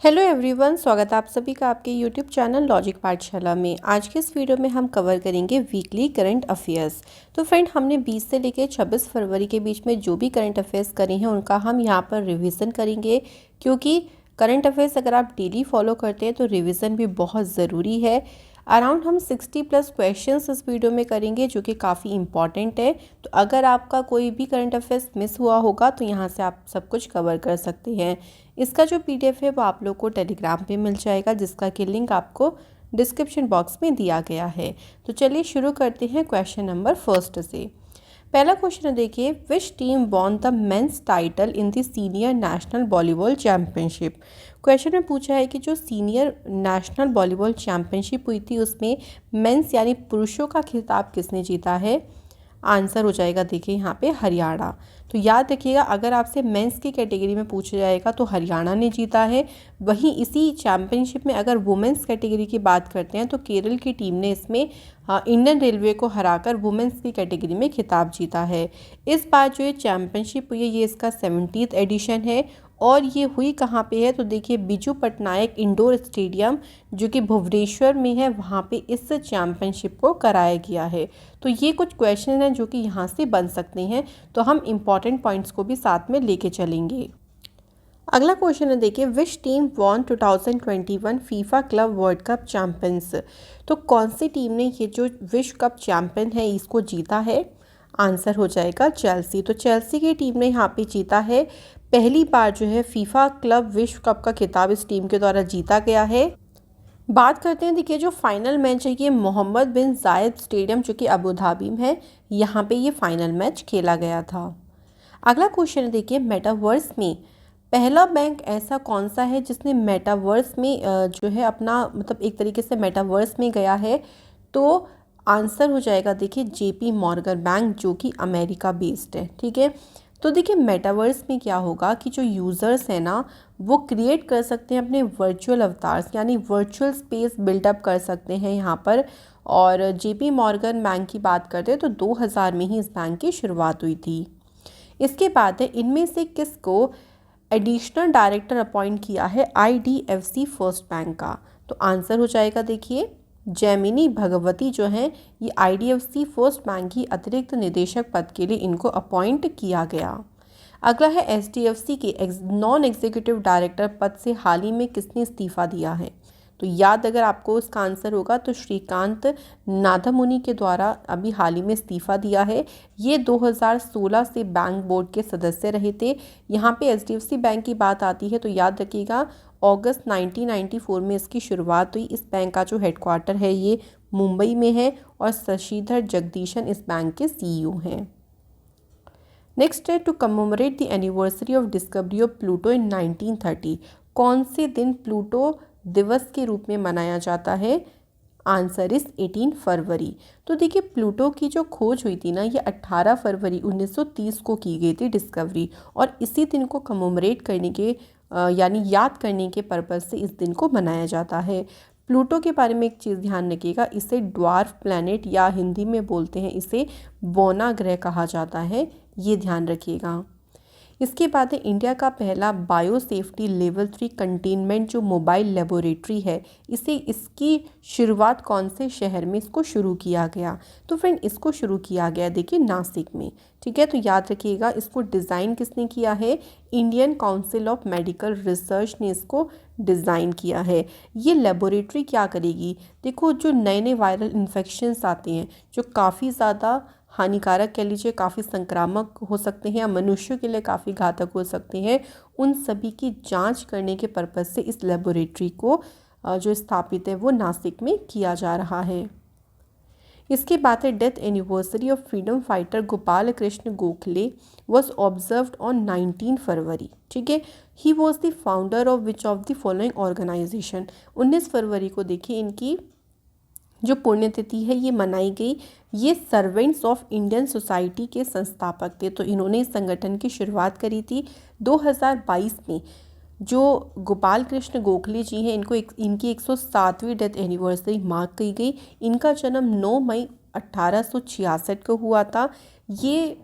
Hello everyone, स्वागत है आप सभी का आपके यूट्यूब चैनल लॉजिक पाठशाला में। आज के इस वीडियो में हम कवर करेंगे वीकली करंट अफेयर्स। तो फ्रेंड, हमने 20 से लेकर 26 फरवरी के बीच में जो भी करंट अफेयर्स करे हैं उनका हम यहाँ पर रिवीजन करेंगे, क्योंकि करंट अफेयर्स अगर आप डेली फॉलो करते हैं तो रिवीजन भी बहुत ज़रूरी है। अराउंड हम 60+ क्वेश्चंस इस वीडियो में करेंगे, जो कि काफ़ी इंपॉर्टेंट है। तो अगर आपका कोई भी करंट अफेयर्स मिस हुआ होगा तो यहाँ से आप सब कुछ कवर कर सकते हैं। इसका जो PDF है वो आप लोग को टेलीग्राम पे मिल जाएगा, जिसका कि लिंक आपको डिस्क्रिप्शन बॉक्स में दिया गया है। तो चलिए शुरू करते हैं क्वेश्चन नंबर फर्स्ट से। पहला क्वेश्चन है, देखिए, which team won the men's title in the senior national volleyball championship. Question में पूछा है कि जो सीनियर नेशनल वॉलीबॉल चैंपियनशिप हुई थी उसमें मेंस यानी पुरुषों का खिताब किसने जीता है। आंसर हो जाएगा, देखिए यहाँ पे हरियाणा। तो याद रखिएगा, अगर आपसे मेंस की कैटेगरी में पूछा जाएगा तो हरियाणा ने जीता है। वहीं इसी चैंपियनशिप में अगर वुमेंस कैटेगरी की बात करते हैं तो केरल की टीम ने इसमें इंडियन रेलवे को हराकर वुमेंस की कैटेगरी में खिताब जीता है। इस बार जो ये चैंपियनशिप हुई है ये इसका 70th एडिशन है, और ये हुई कहाँ पे है तो देखिए बिजू पटनायक इंडोर स्टेडियम जो कि भुवनेश्वर में है, वहाँ पे इस चैंपियनशिप को कराया गया है। तो ये कुछ क्वेश्चन हैं जो कि यहाँ से बन सकते हैं, तो हम इम्पॉर्टेंट पॉइंट्स को भी साथ में लेके चलेंगे। अगला क्वेश्चन है, देखिए, which team von 2021 FIFA club world cup champions. तो कौन सी टीम ने ये जो विश्व कप चैंपियन है इसको जीता है। आंसर हो जाएगा चेल्सी। तो चेल्सी की टीम ने यहाँ पे जीता है। पहली बार जो है फीफा क्लब विश्व कप का खिताब इस टीम के द्वारा जीता गया है। बात करते हैं, देखिए, जो फाइनल मैच है ये मोहम्मद बिन जायद स्टेडियम जो कि अबू धाबी में है, यहाँ पे ये फाइनल मैच खेला गया था। अगला क्वेश्चन है, देखिए, मेटावर्स में पहला बैंक ऐसा कौन सा है जिसने मेटावर्स में जो है अपना मतलब एक तरीके से मेटावर्स में गया है। तो आंसर हो जाएगा, देखिए, JP मॉर्गन बैंक जो कि अमेरिका बेस्ड है। ठीक है, तो देखिए मेटावर्स में क्या होगा कि जो यूज़र्स हैं ना वो क्रिएट कर सकते हैं अपने वर्चुअल अवतार्स, यानी वर्चुअल स्पेस बिल्डअप कर सकते हैं यहाँ पर। और JP मॉर्गन बैंक की बात करते हैं तो 2000 में ही इस बैंक की शुरुआत हुई थी। इसके बाद है, इनमें से किसको एडिशनल डायरेक्टर अपॉइंट किया है IDFC फर्स्ट बैंक का। तो आंसर हो जाएगा, देखिए, जैमिनी भगवती जो हैं ये IDFC फर्स्ट बैंक की अतिरिक्त निदेशक पद के लिए इनको अपॉइंट किया गया। अगला है, SDFC के नॉन एग्जीक्यूटिव डायरेक्टर पद से हाल ही में किसने इस्तीफा दिया है। तो याद अगर आपको इसका आंसर होगा तो श्रीकांत नाथामुनि के द्वारा अभी हाल ही में इस्तीफा दिया है। ये 2016 से बैंक बोर्ड के सदस्य रहे थे। यहाँ पे HDFC बैंक की बात आती है तो याद रखिएगा अगस्त 1994 में इसकी शुरुआत हुई। इस बैंक का जो हेडक्वार्टर है ये मुंबई में है और शशिधर जगदीशन इस बैंक के CEO हैं। नेक्स्ट है, to commemorate the anniversary of discovery of Pluto in 1930। कौन से दिन प्लूटो दिवस के रूप में मनाया जाता है। आंसर इस 18 फरवरी। तो देखिए प्लूटो की जो खोज हुई थी ना ये 18 फरवरी 1930 को की गई थी डिस्कवरी, और इसी दिन को कमेमोरेट करने के यानी याद करने के पर्पज़ से इस दिन को मनाया जाता है। प्लूटो के बारे में एक चीज़ ध्यान रखिएगा, इसे ड्वार्फ प्लैनेट या हिंदी में बोलते हैं इसे बौना ग्रह कहा जाता है, ये ध्यान रखिएगा। इसके बाद है, इंडिया का पहला बायो सेफ्टी लेवल 3 कंटेनमेंट जो मोबाइल लेबोरेटरी है इसकी शुरुआत कौन से शहर में इसको शुरू किया गया। तो फ्रेंड इसको शुरू किया गया देखिए नासिक में। ठीक है, तो याद रखिएगा इसको डिज़ाइन किसने किया है। Indian council of medical research ने इसको डिज़ाइन किया है। ये लेबोरेटरी क्या करेगी, देखो जो नए नए वायरल इन्फेक्शंस आते हैं जो काफ़ी ज़्यादा हानिकारक कह लीजिए, काफ़ी संक्रामक हो सकते हैं या मनुष्यों के लिए काफ़ी घातक हो सकते हैं, उन सभी की जांच करने के पर्पज़ से इस लेबोरेटरी को जो स्थापित है वो नासिक में किया जा रहा है। इसके बाद है, death anniversary of freedom fighter Gopal Krishna Gokhale was observed on 19 February. ठीक है, he was the founder of which of the following organisation. 19 फरवरी को देखिए इनकी जो पुण्यतिथि है ये मनाई गई। ये सर्वेंट्स ऑफ इंडियन सोसाइटी के संस्थापक थे, तो इन्होंने इस संगठन की शुरुआत करी थी 2022 में। जो गोपाल कृष्ण गोखले जी हैं इनकी 107वीं डेथ एनिवर्सरी मार्क की गई। इनका जन्म 9 मई 1866 को हुआ था। ये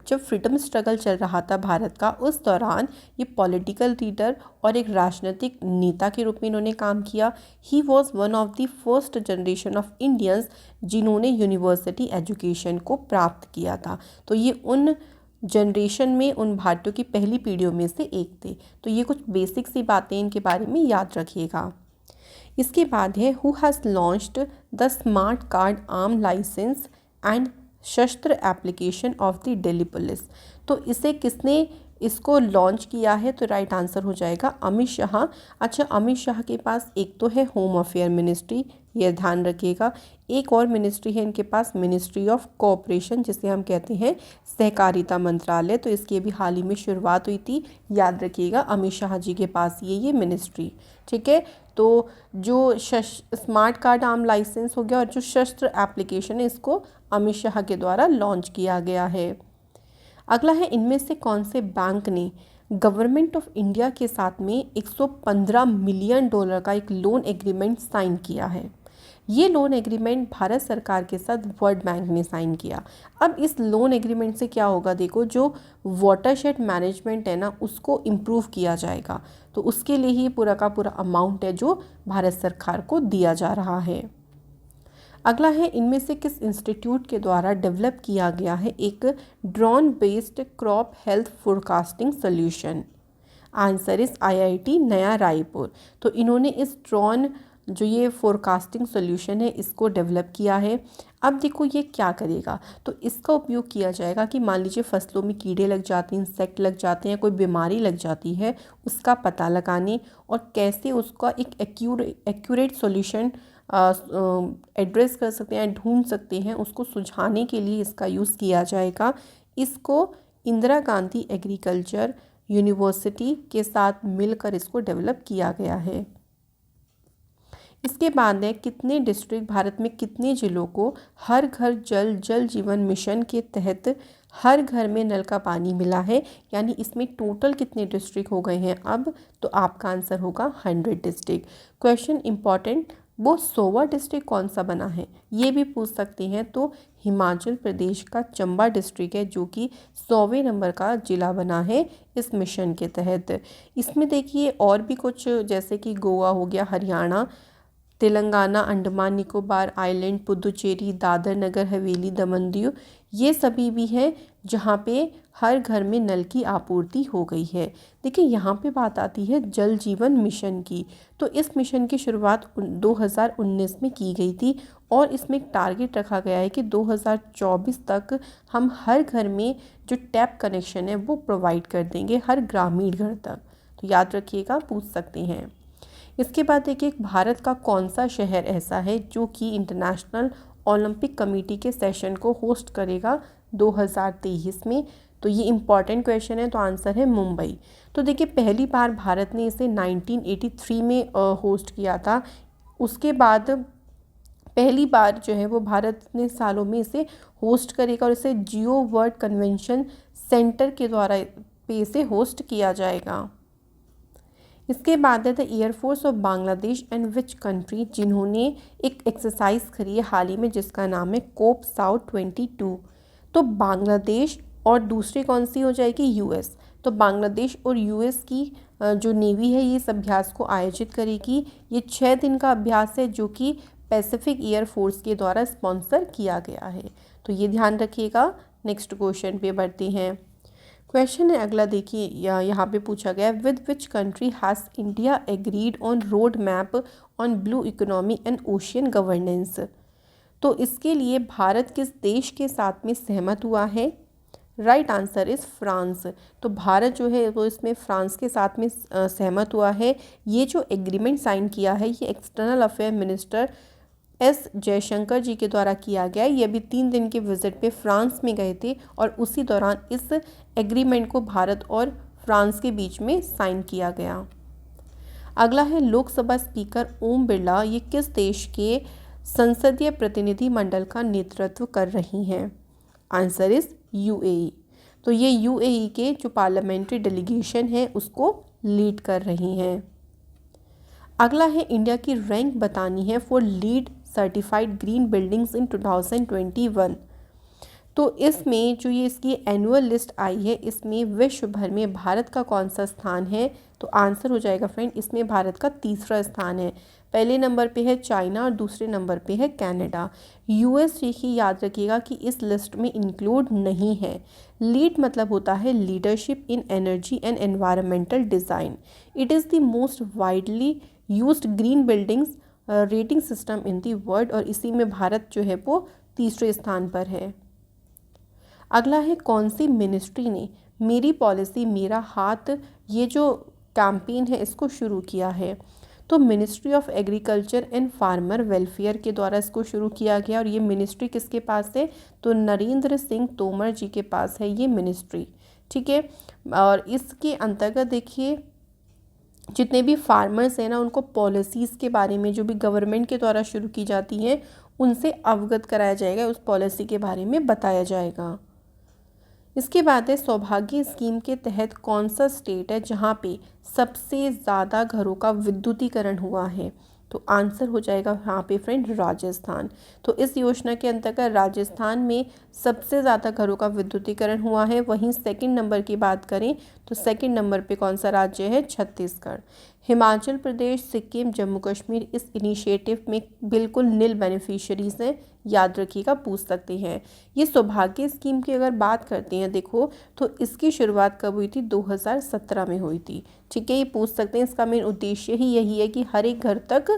जब फ्रीडम स्ट्रगल चल रहा था भारत का, उस दौरान ये पॉलिटिकल लीडर और एक राजनीतिक नेता के रूप में इन्होंने काम किया। He was one of the first generation of Indians जिन्होंने यूनिवर्सिटी एजुकेशन को प्राप्त किया था। तो ये उन जनरेशन में, उन भारतीयों की पहली पीढ़ियों में से एक थे। तो ये कुछ बेसिक सी बातें इनके बारे में याद रखिएगा। इसके बाद है who has launched the smart card arm licence and शस्त्र application of the Delhi police. तो इसे किसने इसको लॉन्च किया है? तो राइट आंसर हो जाएगा अमित शाह। अच्छा, अमित शाह के पास एक तो है होम अफेयर मिनिस्ट्री, ये ध्यान रखिएगा। एक और मिनिस्ट्री है इनके पास, मिनिस्ट्री ऑफ कोऑपरेशन, जिसे हम कहते हैं सहकारिता मंत्रालय। तो इसकी अभी हाल ही में शुरुआत हुई थी, याद रखिएगा अमित शाह जी के पास ये मिनिस्ट्री। ठीक है, तो जो स्मार्ट कार्ड आर्म लाइसेंस हो गया और जो शस्त्र एप्लीकेशन है, इसको अमित शाह के द्वारा लॉन्च किया गया है। अगला है इनमें से कौन से बैंक ने गवर्नमेंट ऑफ इंडिया के साथ में 115 मिलियन डॉलर का एक लोन एग्रीमेंट साइन किया है? ये लोन एग्रीमेंट भारत सरकार के साथ वर्ल्ड बैंक ने साइन किया। अब इस लोन एग्रीमेंट से क्या होगा, देखो जो वाटरशेड मैनेजमेंट है ना, उसको इम्प्रूव किया जाएगा। तो उसके लिए ही पूरा का पूरा अमाउंट है जो भारत सरकार को दिया जा रहा है। अगला है इनमें से किस इंस्टीट्यूट के द्वारा डेवलप किया गया है एक drone based crop health forecasting solution? Answer इस IIT नया रायपुर। तो इन्होंने इस ड्रोन जो ये फोरकास्टिंग सोल्यूशन है, इसको डेवलप किया है। अब देखो ये क्या करेगा, तो इसका उपयोग किया जाएगा कि मान लीजिए फसलों में कीड़े लग जाते हैं, इंसेक्ट लग जाते हैं, कोई बीमारी लग जाती है, उसका पता लगाने और कैसे उसका एक एक्यूरेट सॉल्यूशन एड्रेस कर सकते हैं, ढूंढ सकते हैं, उसको सुझाने के लिए इसका यूज़ किया जाएगा। इसको इंदिरा गांधी एग्रीकल्चर यूनिवर्सिटी के साथ मिलकर इसको डेवलप किया गया है। इसके बाद है कितने डिस्ट्रिक्ट, भारत में कितने जिलों को हर घर जल जीवन मिशन के तहत हर घर में नल का पानी मिला है? यानी इसमें टोटल कितने डिस्ट्रिक्ट हो गए हैं अब? तो आपका आंसर होगा 100 डिस्ट्रिक्ट। क्वेश्चन इंपॉर्टेंट, वो 100वां डिस्ट्रिक्ट कौन सा बना है ये भी पूछ सकते हैं। तो हिमाचल प्रदेश का चंबा डिस्ट्रिक्ट है जो कि 100वें नंबर का जिला बना है इस मिशन के तहत। इसमें देखिए और भी कुछ, जैसे कि गोवा हो गया, हरियाणा, तेलंगाना, अंडमान निकोबार आइलैंड, पुदुचेरी, दादर नगर हवेली, दमन दीव, ये सभी भी हैं जहाँ पे हर घर में नल की आपूर्ति हो गई है। देखिए यहाँ पे बात आती है जल जीवन मिशन की। तो इस मिशन की शुरुआत 2019 में की गई थी और इसमें एक टारगेट रखा गया है कि 2024 तक हम हर घर में जो टैप कनेक्शन है वो प्रोवाइड कर देंगे, हर ग्रामीण घर तक। तो याद रखिएगा, पूछ सकते हैं। इसके बाद देखिए भारत का कौन सा शहर ऐसा है जो कि इंटरनेशनल ओलंपिक कमेटी के सेशन को होस्ट करेगा 2023 में? तो ये इम्पॉर्टेंट क्वेश्चन है, तो आंसर है मुंबई। तो देखिए पहली बार भारत ने इसे 1983 में होस्ट किया था। उसके बाद पहली बार जो है वो भारत ने सालों में इसे होस्ट करेगा और इसे जियो वर्ल्ड कन्वेंशन सेंटर के द्वारा पे इसे होस्ट किया जाएगा। इसके बाद है the air force of Bangladesh and which country, जिन्होंने एक एक्सरसाइज करी है हाल ही में जिसका नाम है कोप साउथ 22। तो बांग्लादेश और दूसरी कौन सी हो जाएगी? यूएस। तो बांग्लादेश और यूएस की जो नेवी है ये इस अभ्यास को आयोजित करेगी। ये 6 दिन का अभ्यास है जो कि पैसिफिक एयर फोर्स के द्वारा स्पॉन्सर किया गया है। तो ये ध्यान रखिएगा। नेक्स्ट क्वेश्चन पे बढ़ते हैं। क्वेश्चन है अगला, देखिए यहाँ पे पूछा गया with which country has India agreed on road map on blue economy and ocean governance? तो इसके लिए भारत किस देश के साथ में सहमत हुआ है? Right answer is France. तो भारत जो है वो इसमें फ्रांस के साथ में सहमत हुआ है। ये जो एग्रीमेंट साइन किया है ये external affair minister S Jaishankar ji के द्वारा किया गया। ये अभी 3 दिन के विजिट पे फ्रांस में गए थे और उसी दौरान इस एग्रीमेंट को भारत और फ्रांस के बीच में साइन किया गया। अगला है लोकसभा स्पीकर ओम बिरला ये किस देश के संसदीय प्रतिनिधि मंडल का नेतृत्व कर रही हैं? Answer is UAE. तो ये यूएई के जो पार्लियामेंट्री डेलीगेशन है उसको लीड कर रही हैं। अगला है इंडिया की रैंक बतानी है for lead certified green buildings इन 2021। तो इसमें जो ये इसकी एनुअल लिस्ट आई है, इसमें विश्व भर में भारत का कौन सा स्थान है? तो आंसर हो जाएगा फ्रेंड, इसमें भारत का तीसरा स्थान है। पहले नंबर पे है चाइना और दूसरे नंबर पे है कनाडा। यूएस देखिए, याद रखिएगा कि इस लिस्ट में इंक्लूड नहीं है। लीड मतलब होता है leadership in energy and environmental design. It is the most widely used green buildings rating system in the world, और इसी में भारत जो है वो तीसरे स्थान पर है। अगला है, कौन सी मिनिस्ट्री ने मेरी पॉलिसी मेरा हाथ ये जो कैंपेन है इसको शुरू किया है? तो ministry of agriculture and farmer welfare के द्वारा इसको शुरू किया गया। और ये मिनिस्ट्री किसके पास है? तो नरेंद्र सिंह तोमर जी के पास है ये मिनिस्ट्री। ठीक है, और इसके अंतर्गत देखिए जितने भी फार्मर्स हैं ना, उनको पॉलिसीज़ के बारे में जो भी गवर्नमेंट के द्वारा शुरू की जाती हैं उनसे अवगत कराया जाएगा, उस पॉलिसी के बारे में बताया जाएगा। इसके बाद है, सौभाग्य स्कीम के तहत कौन सा स्टेट है जहाँ पे सबसे ज़्यादा घरों का विद्युतीकरण हुआ है? तो आंसर हो जाएगा यहाँ पे फ्रेंड राजस्थान। तो इस योजना के अंतर्गत राजस्थान में सबसे ज़्यादा घरों का विद्युतीकरण हुआ है। वहीं सेकंड नंबर की बात करें तो सेकंड नंबर पे कौन सा राज्य है? छत्तीसगढ़। हिमाचल प्रदेश, सिक्किम, जम्मू कश्मीर इस इनिशिएटिव में बिल्कुल नील बेनिफिशियरीज हैं, याद रखिएगा, पूछ सकते हैं। ये सौभाग्य स्कीम की अगर बात करते हैं देखो, तो इसकी शुरुआत कब हुई थी? 2017 में हुई थी। ठीक है, ये पूछ सकते हैं। इसका मेन उद्देश्य ही यही है कि हर एक घर तक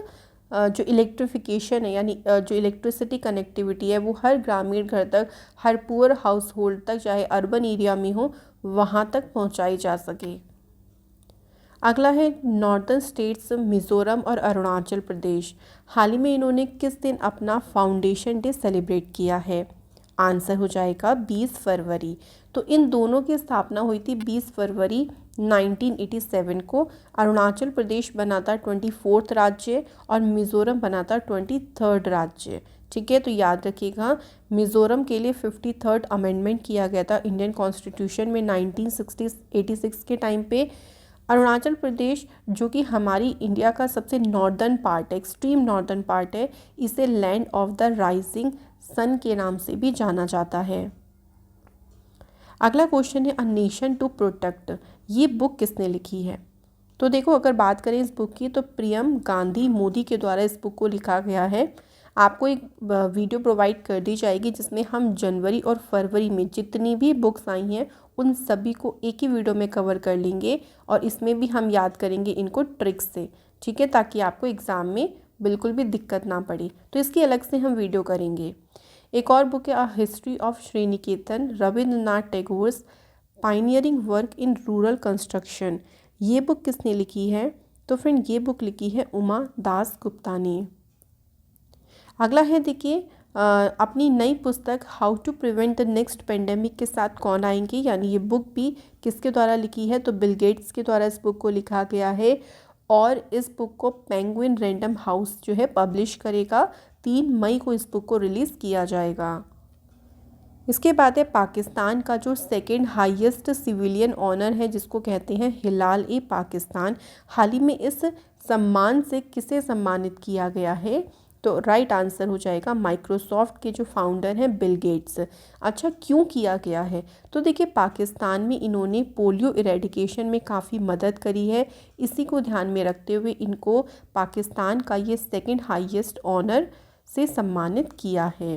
जो इलेक्ट्रिफिकेशन है, यानी जो इलेक्ट्रिसिटी कनेक्टिविटी है, वो हर ग्रामीण घर तक, हर पुअर हाउस होल्ड तक, चाहे अर्बन एरिया में हो, वहाँ तक पहुँचाई जा सके। अगला है, नॉर्दर्न स्टेट्स मिज़ोरम और अरुणाचल प्रदेश, हाल ही में इन्होंने किस दिन अपना फाउंडेशन डे सेलिब्रेट किया है? आंसर हो जाएगा 20 फरवरी। तो इन दोनों की स्थापना हुई थी 20 फरवरी 1987 को। अरुणाचल प्रदेश बना था 24th राज्य और मिज़ोरम बना था 23rd राज्य। ठीक है, तो याद रखिएगा, मिज़ोरम के लिए 53rd अमेंडमेंट किया गया था इंडियन कॉन्स्टिट्यूशन में 1986 के टाइम पे। अरुणाचल प्रदेश जो कि हमारी इंडिया का सबसे नॉर्दर्न पार्ट है, एक्सट्रीम नॉर्दर्न पार्ट है, इसे land of the rising sun के नाम से भी जाना जाता है। अगला क्वेश्चन है, अ नेशन टू प्रोटेक्ट, ये बुक किसने लिखी है? तो देखो, अगर बात करें इस बुक की तो प्रियम गांधी मोदी के द्वारा इस बुक को लिखा गया है। आपको एक वीडियो प्रोवाइड कर दी जाएगी जिसमें हम जनवरी और फरवरी में जितनी भी बुक्स आई हैं उन सभी को एक ही वीडियो में कवर कर लेंगे, और इसमें भी हम याद करेंगे इनको ट्रिक्स से। ठीक है, ताकि आपको एग्ज़ाम में बिल्कुल भी दिक्कत ना पड़े, तो इसकी अलग से हम वीडियो करेंगे। एक और बुक है, a history of Sriniketan, Rabindranath Tagore's pioneering work in rural construction. ये बुक किसने लिखी है? तो फ्रेंड, ये बुक लिखी है उमा दास गुप्ता ने। अगला है, देखिए, अपनी नई पुस्तक how to prevent the next pandemic के साथ कौन आएंगे, यानी ये बुक भी किसके द्वारा लिखी है? तो बिल गेट्स के द्वारा इस बुक को लिखा गया है, और इस बुक को पेंगुइन रैंडम हाउस जो है पब्लिश करेगा। 3 मई को इस बुक को रिलीज़ किया जाएगा। इसके बाद है, पाकिस्तान का जो सेकंड हाईएस्ट सिविलियन ऑनर है जिसको कहते हैं हिलाल ए पाकिस्तान, हाल ही में इस सम्मान से किसे सम्मानित किया गया है? तो राइट आंसर हो जाएगा माइक्रोसॉफ्ट के जो फाउंडर हैं बिल गेट्स। अच्छा, क्यों किया गया है? तो देखिए, पाकिस्तान में इन्होंने पोलियो इरेडिकेशन में काफ़ी मदद करी है, इसी को ध्यान में रखते हुए इनको पाकिस्तान का ये सेकंड हाईएस्ट ऑनर से सम्मानित किया है।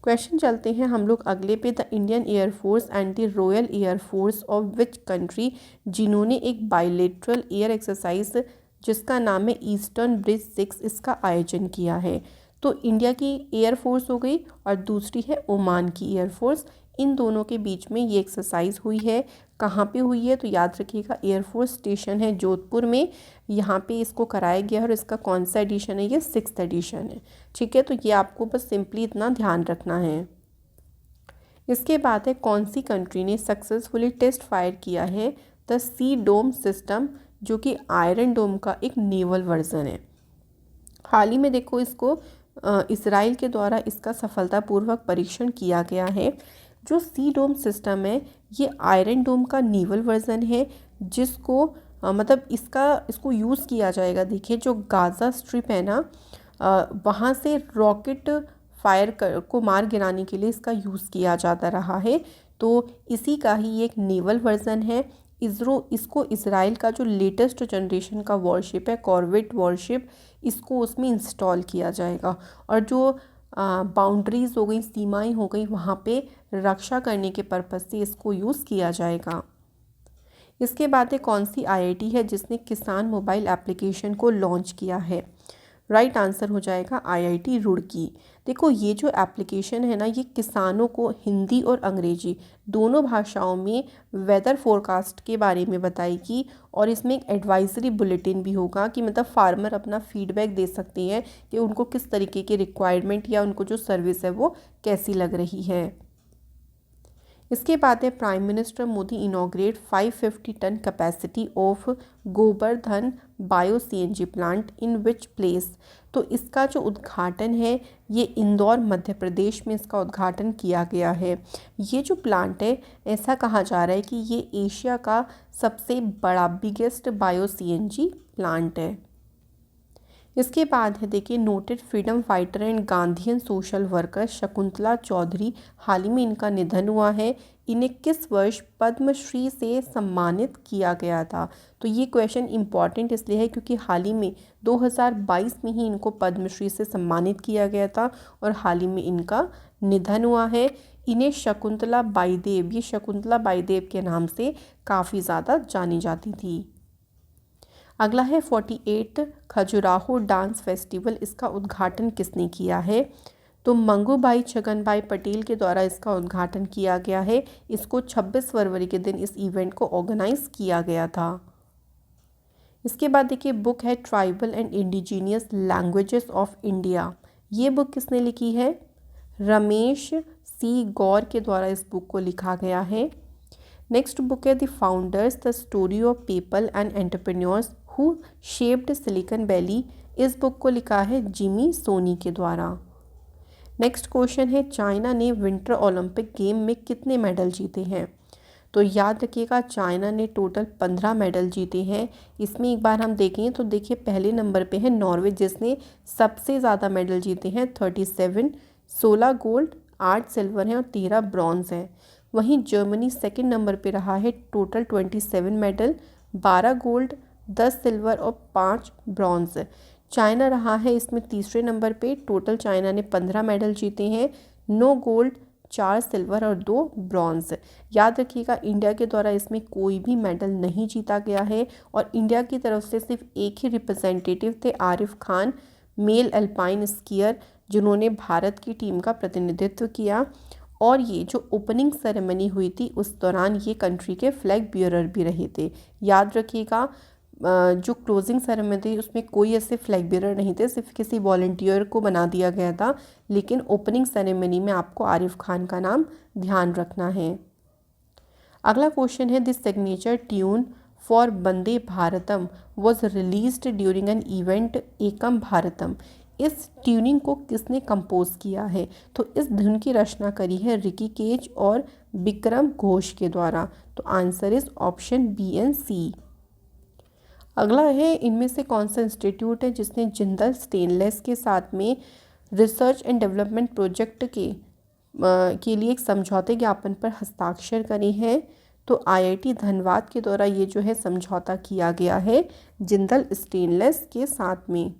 क्वेश्चन चलते हैं हम लोग अगले पे, the Indian air force and the royal air force of which country, जिन्होंने एक बायलेटरल एयर एक्सरसाइज जिसका नाम है ईस्टर्न ब्रिज 6 इसका आयोजन किया है? तो इंडिया की एयरफोर्स हो गई और दूसरी है ओमान की एयरफोर्स, इन दोनों के बीच में ये एक्सरसाइज हुई है। कहाँ पे हुई है? तो याद रखिएगा, एयरफोर्स स्टेशन है जोधपुर में, यहाँ पे इसको कराया गया है, और इसका कौन सा एडिशन है? ये 6th एडिशन है। ठीक है, तो ये आपको बस सिंपली इतना ध्यान रखना है। इसके बाद है, कौन सी कंट्री ने सक्सेसफुली टेस्ट फायर किया है द सी डोम सिस्टम, जो कि आयरन डोम का एक नेवल वर्जन है? हाल ही में देखो, इसको इसराइल के द्वारा इसका सफलतापूर्वक परीक्षण किया गया है। जो सी डोम सिस्टम है ये आयरन डोम का नेवल वर्जन है, जिसको मतलब इसको यूज़ किया जाएगा। देखिए, जो गाज़ा स्ट्रिप है ना, वहाँ से रॉकेट फायर को मार गिराने के लिए इसका यूज़ किया जाता रहा है। तो इसी का ही एक नेवल वर्जन है। इसको इज़राइल का जो लेटेस्ट जनरेशन का वॉरशिप है, कॉर्वेट वॉरशिप, इसको उसमें इंस्टॉल किया जाएगा। और जो बाउंड्रीज़ हो गई, सीमाएं हो गई, वहाँ पे रक्षा करने के पर्पज़ से इसको यूज़ किया जाएगा। इसके बाद एक कौन सी आईआईटी है जिसने किसान मोबाइल एप्लीकेशन को लॉन्च किया है? राइट आंसर हो जाएगा आईआईटी रुड़की। देखो ये जो एप्लीकेशन है ना, ये किसानों को हिंदी और अंग्रेजी दोनों भाषाओं में वेदर फोरकास्ट के बारे में बताएगी। और इसमें एक एडवाइजरी बुलेटिन भी होगा कि मतलब फार्मर अपना फीडबैक दे सकते हैं कि उनको किस तरीके की रिक्वायरमेंट या उनको जो सर्विस है वो कैसी लग रही है। इसके बाद है prime minister Modi inaugurate 550 ton capacity of Gobardhan bio CNG plant in which place. तो इसका जो उद्घाटन है ये इंदौर मध्य प्रदेश में इसका उद्घाटन किया गया है। ये जो प्लांट है, ऐसा कहा जा रहा है कि ये एशिया का सबसे बड़ा बिगेस्ट बायो सीएनजी प्लांट है। इसके बाद है देखिए noted freedom fighter and Gandhian social worker Shakuntala Chaudhary, हाल ही में इनका निधन हुआ है। इन्हें किस वर्ष पद्मश्री से सम्मानित किया गया था? तो ये क्वेश्चन इम्पॉर्टेंट इसलिए है क्योंकि हाल ही में 2022 में ही इनको पद्मश्री से सम्मानित किया गया था और हाल ही में इनका निधन हुआ है। इन्हें शकुंतला बाईदेव, ये शकुंतला बाईदेव के नाम से काफ़ी ज़्यादा जानी जाती थी। अगला है 48 खजुराहो डांस फेस्टिवल, इसका उद्घाटन किसने किया है? तो मंगूभाई छगनभाई पटेल के द्वारा इसका उद्घाटन किया गया है। इसको 26 फरवरी के दिन इस इवेंट को ऑर्गेनाइज किया गया था। इसके बाद देखिए बुक है tribal and indigenous languages of India. ये बुक किसने लिखी है? रमेश सी गौर के द्वारा इस बुक को लिखा गया है। नेक्स्ट बुक है the founders the story of people and entrepreneurs who shaped silicon valley. इस बुक को लिखा है जिमी सोनी के द्वारा। नेक्स्ट क्वेश्चन है चाइना ने विंटर ओलंपिक गेम में कितने मेडल जीते हैं? तो याद रखिएगा चाइना ने टोटल 15 मेडल जीते हैं। इसमें एक बार हम देखें तो देखिए पहले नंबर पे है नॉर्वे जिसने सबसे ज़्यादा मेडल जीते हैं 37, 16 गोल्ड, 8 सिल्वर हैं और 13 ब्रॉन्ज हैं। वहीं जर्मनी सेकंड नंबर पे रहा है, टोटल 27 मेडल, 12 गोल्ड, 10 सिल्वर और 5 ब्रॉन्ज। चाइना रहा है इसमें तीसरे नंबर पे, टोटल चाइना ने 15 मेडल जीते हैं, 9 गोल्ड, 4 सिल्वर और 2 ब्रॉन्ज। याद रखिएगा इंडिया के द्वारा इसमें कोई भी मेडल नहीं जीता गया है और इंडिया की तरफ से सिर्फ एक ही रिप्रेजेंटेटिव थे, Arif Khan, male alpine skier, जिन्होंने भारत की टीम का प्रतिनिधित्व किया। और ये जो ओपनिंग सेरेमनी हुई थी उस दौरान ये कंट्री के फ्लैग बियरर भी रहे थे। याद रखिएगा जो क्लोजिंग सेरेमनी थी उसमें कोई ऐसे फ्लैग बियरर नहीं थे, सिर्फ किसी वॉलंटियर को बना दिया गया था। लेकिन ओपनिंग सेरेमनी में आपको आरिफ खान का नाम ध्यान रखना है। अगला क्वेश्चन है this signature tune for Vande Bharatam was released during an event एकम भारतम। इस ट्यूनिंग को किसने कंपोज किया है? तो इस धुन की रचना करी है रिकी केज और विक्रम घोष के द्वारा। तो answer is option B and C. अगला है इनमें से कौन सा इंस्टीट्यूट है जिसने जिंदल स्टेनलेस के साथ में रिसर्च एंड डेवलपमेंट प्रोजेक्ट के लिए एक समझौते ज्ञापन पर हस्ताक्षर करे हैं? तो आईआईटी धनबाद के द्वारा ये जो है समझौता किया गया है जिंदल स्टेनलेस के साथ में।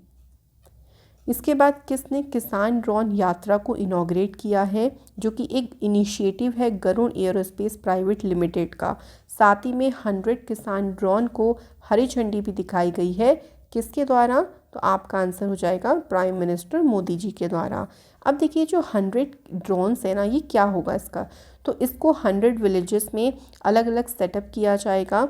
इसके बाद किसने किसान ड्रोन यात्रा को इनॉग्रेट किया है, जो कि एक इनिशिएटिव है गरुड़ एयरोस्पेस प्राइवेट लिमिटेड का। साथ ही में 100 किसान ड्रोन को हरी झंडी भी दिखाई गई है। किसके द्वारा? तो आपका आंसर हो जाएगा प्राइम मिनिस्टर मोदी जी के द्वारा। अब देखिए जो 100 ड्रोन्स है ना, ये क्या होगा इसका? तो इसको 100 विलेजेस में अलग अलग सेटअप किया जाएगा,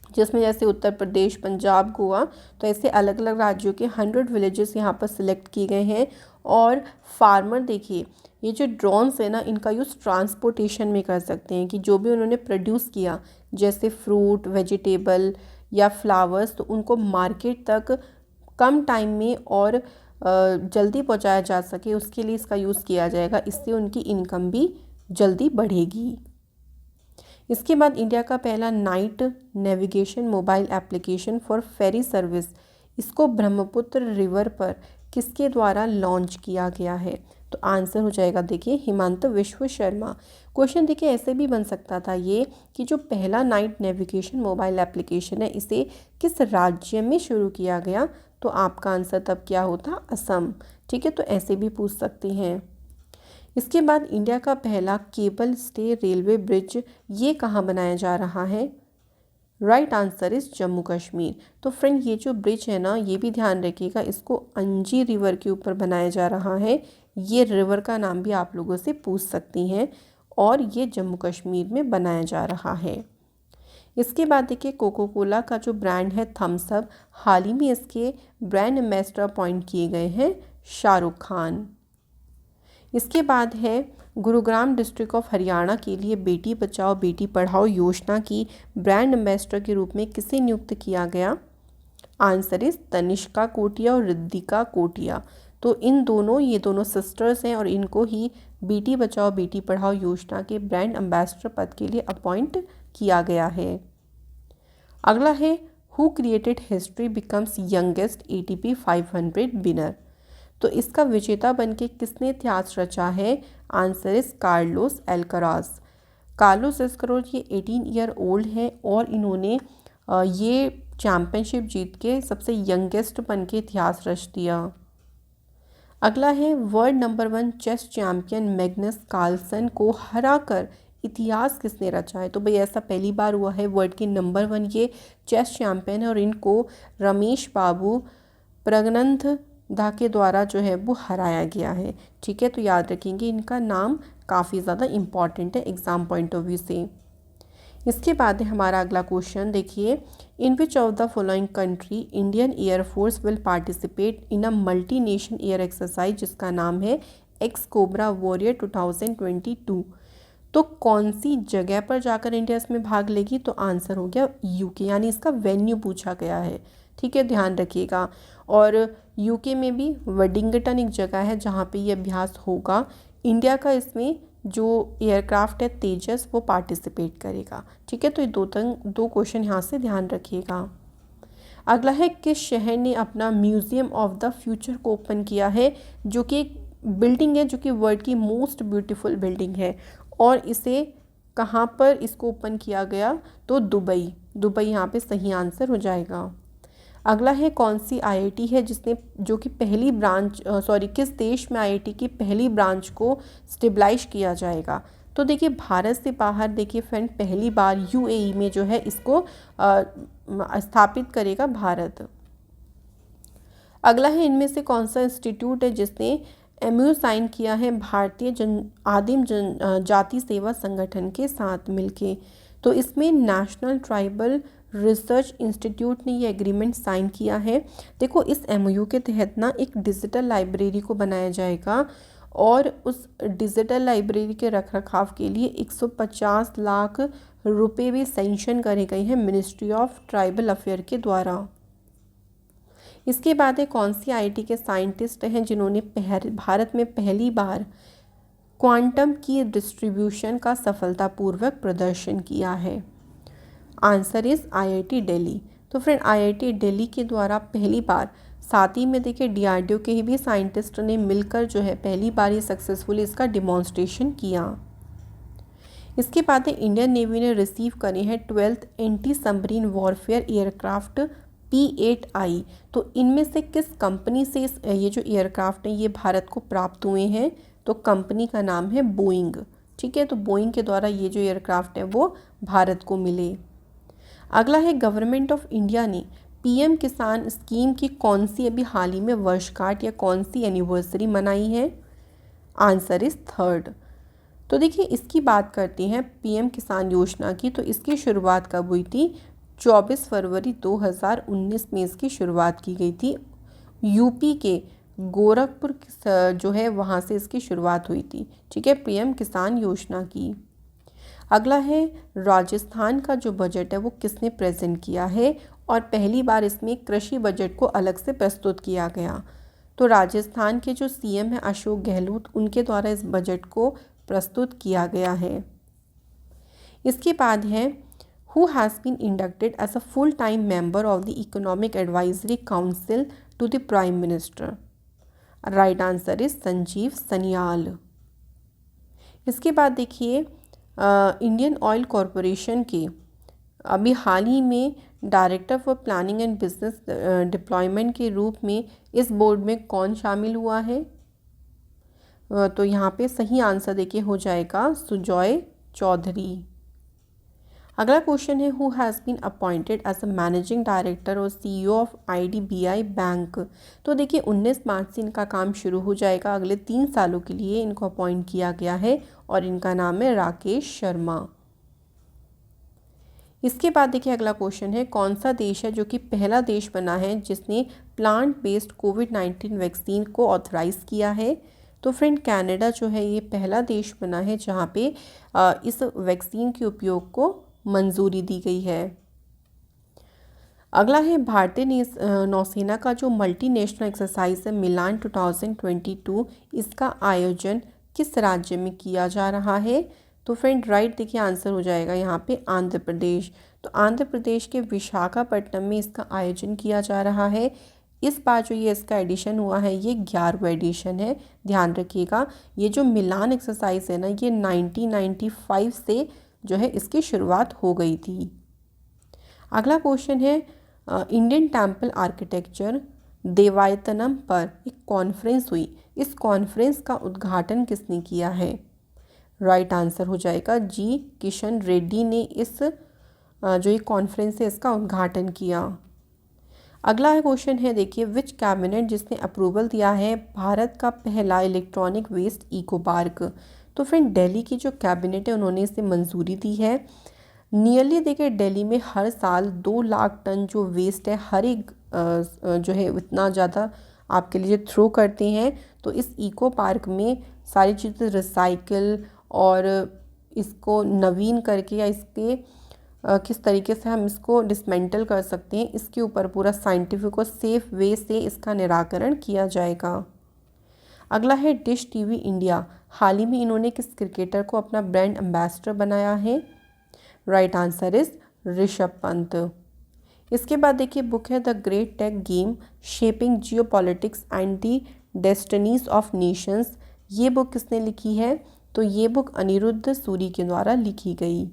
जिसमें जैसे उत्तर प्रदेश, पंजाब, गोवा, तो ऐसे अलग अलग राज्यों के 100 विलेजेस यहाँ पर सिलेक्ट किए गए हैं। और फार्मर देखिए ये जो ड्रोन्स है ना, इनका यूज़ ट्रांसपोर्टेशन में कर सकते हैं कि जो भी उन्होंने प्रोड्यूस किया जैसे फ्रूट, वेजिटेबल या फ्लावर्स, तो उनको मार्केट तक कम टाइम में और जल्दी पहुँचाया जा सके, उसके लिए इसका यूज़ किया जाएगा। इससे उनकी इनकम भी जल्दी बढ़ेगी। इसके बाद इंडिया का पहला night navigation mobile application for ferry service, इसको ब्रह्मपुत्र रिवर पर किसके द्वारा लॉन्च किया गया है? तो आंसर हो जाएगा देखिए हिमंत विश्व शर्मा। क्वेश्चन देखिए ऐसे भी बन सकता था ये कि जो पहला नाइट नेविगेशन मोबाइल एप्लीकेशन है इसे किस राज्य में शुरू किया गया? तो आपका आंसर तब क्या होता? असम। ठीक है, तो ऐसे भी पूछ सकते हैं। इसके बाद इंडिया का पहला केबल स्टे रेलवे ब्रिज ये कहाँ बनाया जा रहा है? Right answer is Jammu Kashmir. तो फ्रेंड ये जो ब्रिज है ना, ये भी ध्यान रखिएगा, इसको अंजी रिवर के ऊपर बनाया जा रहा है। ये रिवर का नाम भी आप लोगों से पूछ सकती हैं और ये जम्मू कश्मीर में बनाया जा रहा है। इसके बाद देखिए कोको कोला का जो ब्रांड है थम्स अप, हाल ही में इसके ब्रांड एम्बेसडर अपॉइंट किए गए हैं शाहरुख खान। इसके बाद है गुरुग्राम डिस्ट्रिक्ट ऑफ हरियाणा के लिए बेटी बचाओ बेटी पढ़ाओ योजना की ब्रांड एम्बेसडर के रूप में किसे नियुक्त किया गया? आंसर इज तनिष्का कोटिया और रिद्धिका कोटिया। तो ये दोनों सिस्टर्स हैं और इनको ही बेटी बचाओ बेटी पढ़ाओ योजना के ब्रांड एम्बेसडर पद के लिए अपॉइंट किया गया है। अगला है who created history becomes youngest ATP 500 winner. तो इसका विजेता बनके किसने इतिहास रचा है? Answer is Carlos Alcaraz. Carlos Alcaraz ये 18 ईयर ओल्ड है और इन्होंने ये चैम्पियनशिप जीत के सबसे यंगेस्ट बन के इतिहास रच दिया। अगला है world number 1 chess champion Magnus Carlsen को हराकर इतिहास किसने रचा है? तो भाई ऐसा पहली बार हुआ है, वर्ल्ड के नंबर 1 ये चेस चैंपियन है और इनको रमेश बाबू प्रगनंद दा के द्वारा जो है वो हराया गया है। ठीक है, तो याद रखेंगे इनका नाम काफ़ी ज़्यादा इम्पॉर्टेंट है एग्ज़ाम पॉइंट ऑफ व्यू से। इसके बाद है हमारा अगला क्वेश्चन, देखिए in which of the following country Indian air force will participate in a multi nation air exercise जिसका नाम है एक्स कोबरा वॉरियर 2022। तो कौन सी जगह पर जाकर इंडिया इसमें भाग लेगी? तो आंसर हो गया यूके, यानी इसका वेन्यू पूछा गया है। ठीक है, ध्यान रखिएगा। और यूके में भी वेडिंगटन एक जगह है जहाँ पे ये अभ्यास होगा। इंडिया का इसमें जो एयरक्राफ्ट है तेजस वो पार्टिसिपेट करेगा। ठीक है, तो ये दो क्वेश्चन यहाँ से ध्यान रखिएगा। अगला है किस शहर ने अपना म्यूजियम ऑफ द फ्यूचर को ओपन किया है, जो कि एक बिल्डिंग है जो कि वर्ल्ड की मोस्ट ब्यूटीफुल बिल्डिंग है और इसे कहाँ पर इसको ओपन किया गया? तो दुबई यहाँ पे सही आंसर हो जाएगा। अगला है कौन सी IIT है जिसने जो कि पहली ब्रांच किस देश में IIT की पहली ब्रांच को स्टेबलाइज किया जाएगा? तो देखिए भारत से बाहर देखिए फ्रेंड पहली बार UAE में जो है इसको स्थापित करेगा भारत। अगला है इनमें से कौन सा इंस्टीट्यूट है जिसने MOU साइन किया है भारतीय आदिम जाति सेवा संगठन के साथ मिलके? तो इसमें नेशनल ट्राइबल रिसर्च इंस्टीट्यूट ने ये एग्रीमेंट साइन किया है। देखो इस MOU के तहत ना एक डिजिटल लाइब्रेरी को बनाया जाएगा और उस डिजिटल लाइब्रेरी के रखरखाव के लिए 150 लाख रुपए भी सैंक्शन करे गए हैं मिनिस्ट्री ऑफ ट्राइबल अफेयर के द्वारा। इसके बाद है कौन सी IIT के साइंटिस्ट हैं जिन्होंने भारत में पहली बार क्वांटम की डिस्ट्रीब्यूशन का सफलतापूर्वक प्रदर्शन किया है? Answer is IIT Delhi. तो फ्रेंड IIT दिल्ली के द्वारा पहली बार, साथ ही में देखिए DRDO के ही भी साइंटिस्ट ने मिलकर जो है पहली बार ये सक्सेसफुली इसका डिमॉन्स्ट्रेशन किया। इसके बाद है इंडियन नेवी ने रिसीव करे हैं 12th anti submarine warfare aircraft P-8I। तो इनमें से किस कंपनी से ये जो एयरक्राफ्ट हैं ये भारत को प्राप्त हुए हैं? तो कंपनी का नाम है बोइंग। ठीक है, तो बोइंग के द्वारा ये जो एयरक्राफ्ट है वो भारत को मिले। अगला है गवर्नमेंट ऑफ इंडिया ने PM किसान स्कीम की कौन सी अभी हाल ही में वर्षगांठ या कौन सी एनिवर्सरी मनाई है? Answer is 3rd। तो देखिए इसकी बात करते हैं PM किसान योजना की, तो इसकी शुरुआत कब हुई थी? 24 फरवरी 2019 में इसकी शुरुआत की गई थी। यूपी के गोरखपुर जो है वहाँ से इसकी शुरुआत हुई थी। ठीक है, PM किसान योजना की। अगला है राजस्थान का जो बजट है वो किसने प्रेजेंट किया है और पहली बार इसमें कृषि बजट को अलग से प्रस्तुत किया गया? तो राजस्थान के जो CM है अशोक गहलोत, उनके द्वारा इस बजट को प्रस्तुत किया गया है। इसके बाद है who has been inducted as a full time member of the economic advisory council to the prime minister? Right answer is Sanjeev Sanyal. इसके बाद देखिए इंडियन ऑयल कॉरपोरेशन के अभी हाल ही में director for planning and business deployment के रूप में इस बोर्ड में कौन शामिल हुआ है? तो यहाँ पे सही आंसर देखिए हो जाएगा सुजॉय चौधरी। अगला क्वेश्चन है who has been appointed as a managing director और सीईओ ऑफ IDBI बैंक। तो देखिए 19 मार्च से इनका काम शुरू हो जाएगा। अगले 3 सालों के लिए इनको अपॉइंट किया गया है और इनका नाम है राकेश शर्मा। इसके बाद देखिए अगला क्वेश्चन है कौन सा देश है जो कि पहला देश बना है जिसने प्लांट बेस्ड कोविड-19 वैक्सीन को ऑथराइज़ किया है? तो फ्रेंड कनाडा जो है ये पहला देश बना है जहाँ पे इस वैक्सीन के उपयोग को मंजूरी दी गई है। अगला है भारतीय नौसेना का जो मल्टीनेशनल एक्सरसाइज है मिलान 2022, इसका आयोजन किस राज्य में किया जा रहा है? तो फ्रेंड राइट देखिए आंसर हो जाएगा यहाँ पे आंध्र प्रदेश। तो आंध्र प्रदेश के विशाखापट्टनम में इसका आयोजन किया जा रहा है। इस बार जो ये इसका एडिशन हुआ है ये 11वां एडिशन है। ध्यान रखिएगा ये जो मिलान एक्सरसाइज है ना ये 1995 से जो है इसकी शुरुआत हो गई थी। अगला क्वेश्चन है इंडियन टेम्पल आर्किटेक्चर देवायतनम पर एक कॉन्फ्रेंस हुई, इस कॉन्फ्रेंस का उद्घाटन किसने किया है? राइट आंसर हो जाएगा जी किशन रेड्डी ने इस जो ये कॉन्फ्रेंस है इसका उद्घाटन किया। अगला क्वेश्चन है देखिए विच कैबिनेट जिसने अप्रूवल दिया है भारत का पहला इलेक्ट्रॉनिक वेस्ट इको पार्क? तो फ्रेंड दिल्ली की जो कैबिनेट है उन्होंने इसे मंजूरी दी है। नियरली देखिए दिल्ली में हर साल 2 लाख टन जो वेस्ट है हर एक जो है उतना ज़्यादा आपके लिए थ्रो करते हैं। तो इस इको पार्क में सारी चीज़ें रिसाइकिल और इसको नवीन करके या इसके किस तरीके से हम इसको डिसमेंटल कर सकते हैं इसके ऊपर पूरा साइंटिफिक और सेफ वे से इसका निराकरण किया जाएगा। अगला है डिश टीवी इंडिया, हाल ही में इन्होंने किस क्रिकेटर को अपना ब्रांड एम्बेसडर बनाया है? Right answer is Rishabh Pant. इसके बाद देखिए बुक है the great tech game shaping geopolitics and the destinies of nations, ये बुक किसने लिखी है? तो ये बुक अनिरुद्ध सूरी के द्वारा लिखी गई।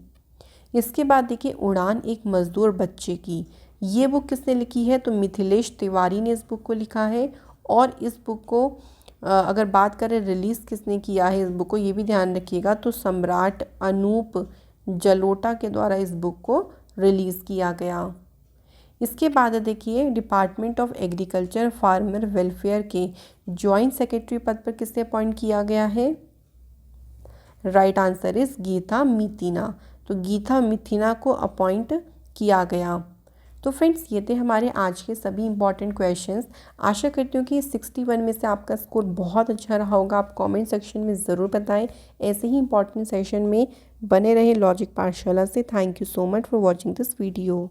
इसके बाद देखिए उड़ान एक मजदूर बच्चे की, ये बुक किसने लिखी है? तो मिथिलेश तिवारी ने इस बुक को लिखा है। और इस बुक को अगर बात करें रिलीज़ किसने किया है इस बुक को, ये भी ध्यान रखिएगा, तो सम्राट अनूप जलोटा के द्वारा इस बुक को रिलीज़ किया गया। इसके बाद देखिए department of agriculture farmer welfare के जॉइंट सेक्रेटरी पद पर किसे अपॉइंट किया गया है? Right answer is Geeta Mitina. तो गीता मितीना को अपॉइंट किया गया। तो फ्रेंड्स ये थे हमारे आज के सभी इंपॉर्टेंट क्वेश्चंस। आशा करती हूँ कि 61 में से आपका स्कोर बहुत अच्छा रहा होगा। आप कमेंट सेक्शन में ज़रूर बताएं। ऐसे ही इंपॉर्टेंट सेशन में बने रहें लॉजिक पाठशाला से। Thank you so much for watching this video.